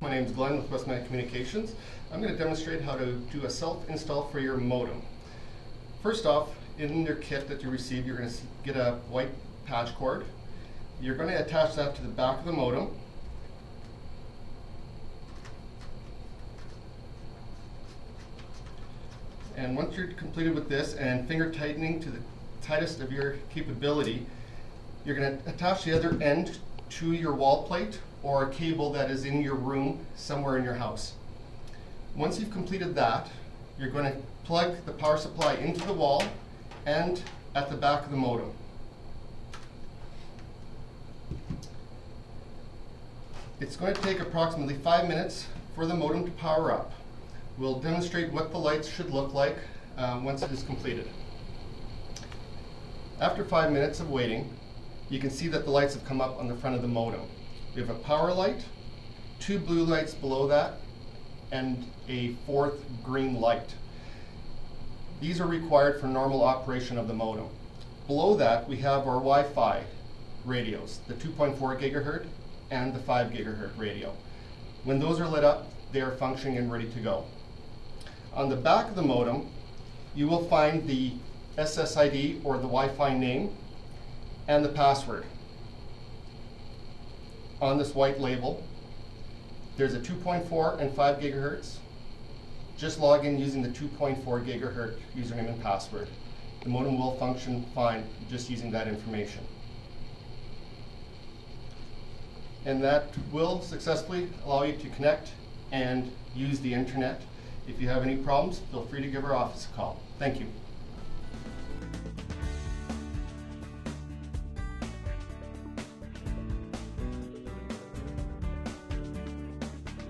My name is Glenn with Westman Communications. I'm going to demonstrate how to do a self-install for your modem. First off, in your kit that you receive, you're going to get a white patch cord. You're going to attach that to the back of the modem. And once you're completed with this and finger tightening to the tightest of your capability, you're going to attach the other end to your wall plate or a cable that is in your room somewhere in your house. Once you've completed that, you're going to plug the power supply into the wall and at the back of the modem. It's going to take approximately 5 minutes for the modem to power up. We'll demonstrate what the lights should look like once it is completed. After 5 minutes of waiting, you can see that the lights have come up on the front of the modem. We have a power light, 2 blue lights below that, and a 4th green light. These are required for normal operation of the modem. Below that, we have our Wi-Fi radios, the 2.4 gigahertz and the 5 gigahertz radio. When those are lit up, they are functioning and ready to go. On the back of the modem, you will find the SSID or the Wi-Fi name and the password. On this white label, there's a 2.4 and 5 gigahertz. Just log in using the 2.4 gigahertz username and password. The modem will function fine just using that information. And that will successfully allow you to connect and use the internet. If you have any problems, feel free to give our office a call. Thank you.